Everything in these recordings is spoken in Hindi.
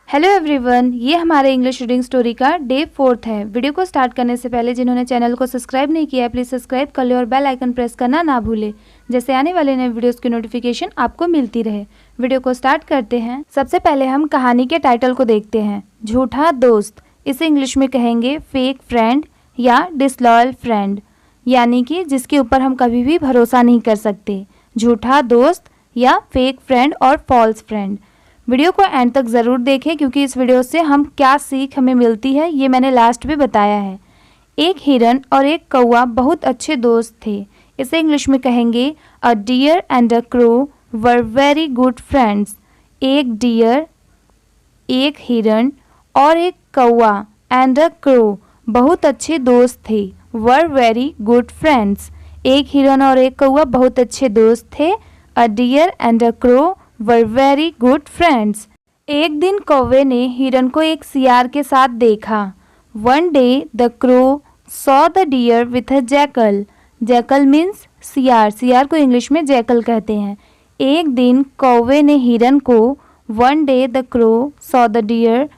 हेलो एवरीवन, ये हमारे इंग्लिश रीडिंग स्टोरी का डे 4 है। वीडियो को स्टार्ट करने से पहले जिन्होंने चैनल को सब्सक्राइब नहीं किया है प्लीज़ सब्सक्राइब कर ले और बेल आइकन प्रेस करना ना भूले, जैसे आने वाले नए वीडियोस की नोटिफिकेशन आपको मिलती रहे। वीडियो को स्टार्ट करते हैं। सबसे पहले हम कहानी के टाइटल को देखते हैं, झूठा दोस्त। इसे इंग्लिश में कहेंगे फेक फ्रेंड या डिसलॉयल फ्रेंड, यानी कि जिसके ऊपर हम कभी भी भरोसा नहीं कर सकते। झूठा दोस्त या फेक फ्रेंड और फॉल्स फ्रेंड। वीडियो को एंड तक ज़रूर देखें क्योंकि इस वीडियो से हम क्या सीख हमें मिलती है ये मैंने लास्ट में बताया है। एक हिरन और एक कौवा बहुत अच्छे दोस्त थे। इसे इंग्लिश में कहेंगे a deer and a crow were very good friends. एक डियर, एक हिरन और एक कौवा एंड अ क्रो बहुत अच्छे दोस्त थे। Were very good friends. एक हिरन और एक कौवा बहुत अच्छे दोस्त थे। A deer and a crow were very good friends. एक दिन कौवे ने हिरन को एक सियार के साथ देखा। One day the crow saw the deer with a jackal. Jackal means सियार, सियार को इंग्लिश में जैकल कहते हैं। एक दिन कौवे ने हिरन को one day the crow saw the deer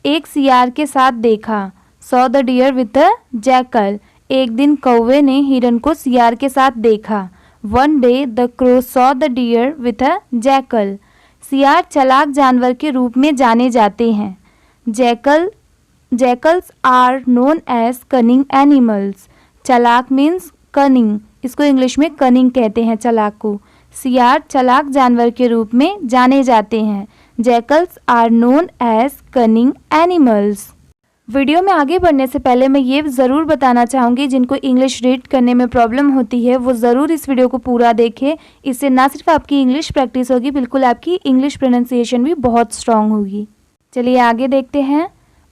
एक सियार के साथ देखा। Saw the deer with a jackal. एक दिन कौवे ने हिरन को सियार के साथ देखा। One day the crow saw the deer with a jackal. सियार चालाक जानवर के रूप में जाने जाते हैं। Jackals are known as cunning animals. चालाक मीन्स कनिंग, इसको इंग्लिश में कनिंग कहते हैं चालाक को। सियार चालाक जानवर के रूप में जाने जाते हैं। Jackals are known as cunning animals. Video में आगे बढ़ने से पहले मैं ये ज़रूर बताना चाहूँगी, जिनको इंग्लिश रीड करने में प्रॉब्लम होती है वो ज़रूर इस वीडियो को पूरा देखें। इससे ना सिर्फ आपकी इंग्लिश प्रैक्टिस होगी, बिल्कुल आपकी इंग्लिश प्रोनाउंसिएशन भी बहुत स्ट्रांग होगी। चलिए आगे देखते हैं।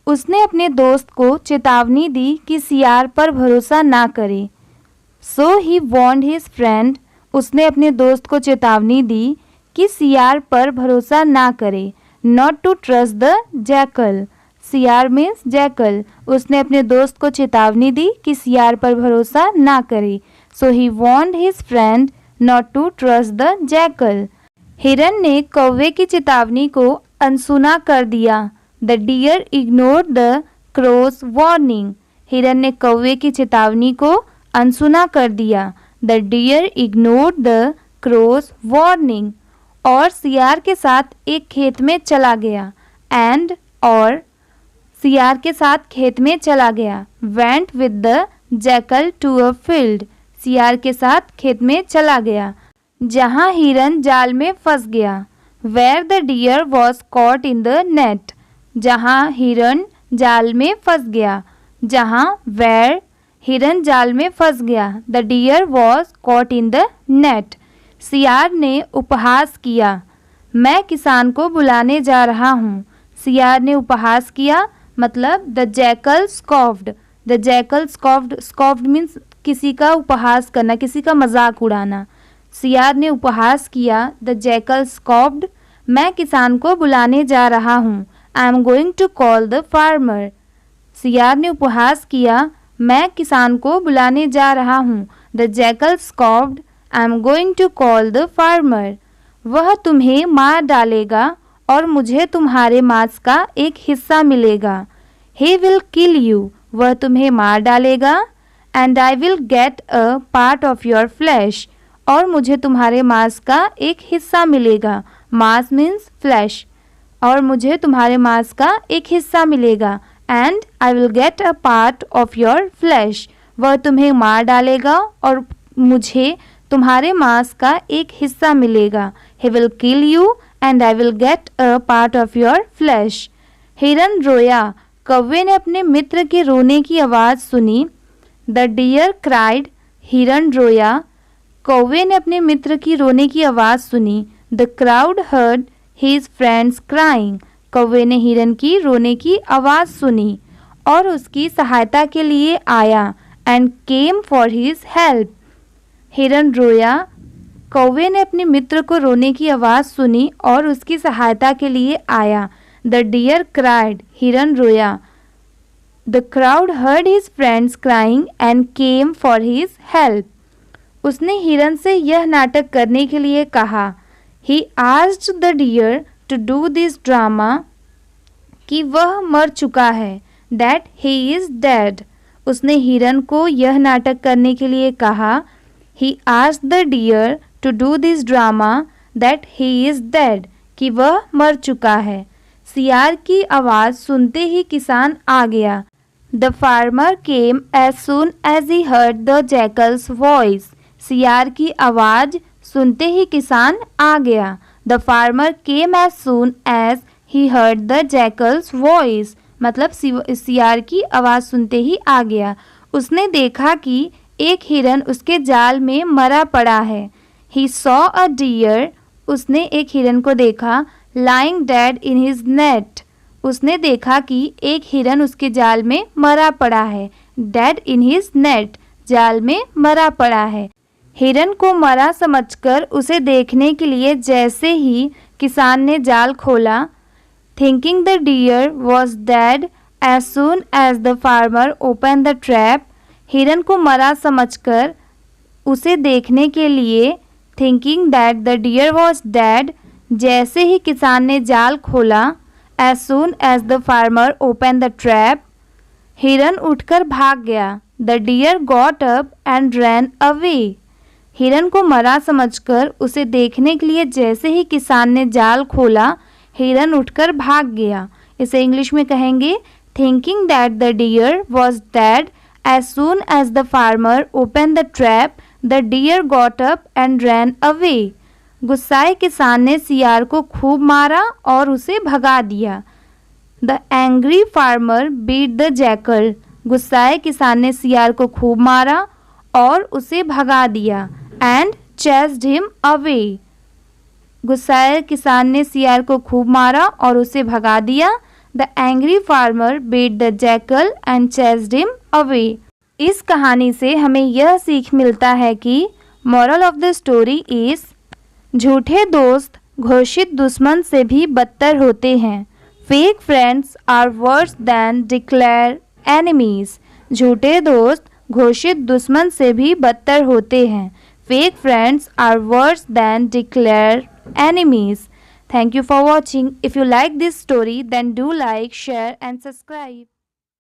उसने अपने दोस्त को चेतावनी दी कि सियार पर भरोसा ना करे। So he warned his friend. उसने अपने दोस्त को चेतावनी दी कि सियार पर भरोसा ना करे। Not to trust the jackal. सियार मीन्स जैकल। उसने अपने दोस्त को चेतावनी दी कि सियार पर भरोसा ना करे। So he warned his friend not to trust the jackal. हिरन ने कौवे की चेतावनी को अनसुना कर दिया। The deer ignored the crow's warning. हिरन ने कौवे की चेतावनी को अनसुना कर दिया। The deer ignored the crow's warning. और सियार के साथ एक खेत में चला गया। एंड और सियार के साथ खेत में चला गया। Went with the jackal to a field. सियार के साथ खेत में चला गया जहाँ हिरन जाल में फंस गया। Where the deer was caught in the net. जहाँ हिरन जाल में फंस गया। जहाँ वेयर हिरन जाल में फंस गया। The deer was caught in the net. सियार ने उपहास किया। मैं किसान को बुलाने जा रहा हूँ। सियार ने उपहास किया मतलब the jackal scoffed. The jackal scoffed, scoffed means किसी का उपहास करना, किसी का मजाक उड़ाना। सियार ने उपहास किया। The jackal scoffed. मैं किसान को बुलाने जा रहा हूँ। I am going to call the farmer. सियार ने उपहास किया। मैं किसान को बुलाने जा रहा हूँ। The jackal scoffed. I am going to call the farmer. वह तुम्हें मार डालेगा और मुझे तुम्हारे मांस का एक हिस्सा मिलेगा। He will kill you। वह तुम्हें मार डालेगा। And I will get a part of your flesh। और मुझे तुम्हारे मांस का एक हिस्सा मिलेगा। मांस मीन्स फ्लैश। और मुझे तुम्हारे मांस का एक हिस्सा मिलेगा। And I will get a part of your flesh। वह तुम्हें मार डालेगा और मुझे तुम्हारे मांस का एक हिस्सा मिलेगा। He will kill you and I will get a part of your flesh। हिरन रोया। कौवे ने अपने मित्र के रोने की आवाज़ सुनी। The deer cried। हिरन रोया। कौवे ने अपने मित्र की रोने की आवाज़ सुनी। The crowd heard his friends crying। कौवे ने हिरन की रोने की आवाज़ सुनी और उसकी सहायता के लिए आया। And came for his help। हिरन रोया। कौवे ने अपने मित्र को रोने की आवाज़ सुनी और उसकी सहायता के लिए आया। The deer cried. हिरन रोया। The crowd heard his friends crying and came for his help. उसने हिरन से यह नाटक करने के लिए कहा। He asked the deer to do this drama कि वह मर चुका है, that he is dead. उसने हिरन को यह नाटक करने के लिए कहा, he asked the deer to do this drama that he is dead, कि वह मर चुका है। सियार की आवाज़ सुनते ही किसान आ गया। The farmer came as soon as he heard the jackal's voice. सियार की आवाज़ सुनते ही किसान आ गया। The farmer came as soon as he heard the jackal's voice. मतलब सियार की आवाज़ सुनते ही आ गया। उसने देखा कि एक हिरन उसके जाल में मरा पड़ा है। He saw a deer. उसने एक हिरन को देखा lying dead in his net. उसने देखा कि एक हिरन उसके जाल में मरा पड़ा है। Dead in his net. जाल में मरा पड़ा है। हिरन को मरा समझकर उसे देखने के लिए जैसे ही किसान ने जाल खोला, thinking the deer was dead as soon as the farmer opened the trap. हिरन को मरा समझकर उसे देखने के लिए thinking that the deer was dead, जैसे ही किसान ने जाल खोला, as soon as the farmer opened the trap, हिरन उठकर भाग गया। The deer got up and ran away. हिरन को मरा समझकर उसे देखने के लिए जैसे ही किसान ने जाल खोला, हिरन उठकर भाग गया। इसे इंग्लिश में कहेंगे, thinking that the deer was dead as soon as the farmer opened the trap, the deer got up and ran away. गुस्साए किसान ने सियार को खूब मारा और उसे भगा दिया। The angry farmer beat the jackal. गुस्साए किसान ने सियार को खूब मारा और उसे भगा दिया। And chased him away. गुस्साए किसान ने सियार को खूब मारा और उसे भगा दिया। The angry farmer beat the jackal and chased him away. इस कहानी से हमें यह सीख मिलता है कि moral of the story is, झूठे दोस्त घोषित दुश्मन से भी बदतर होते हैं। Fake friends are worse than declared enemies. झूठे दोस्त घोषित दुश्मन से भी बदतर होते हैं। Fake friends are worse than declared enemies. Thank you for watching. If you like this story, then do like, share and subscribe.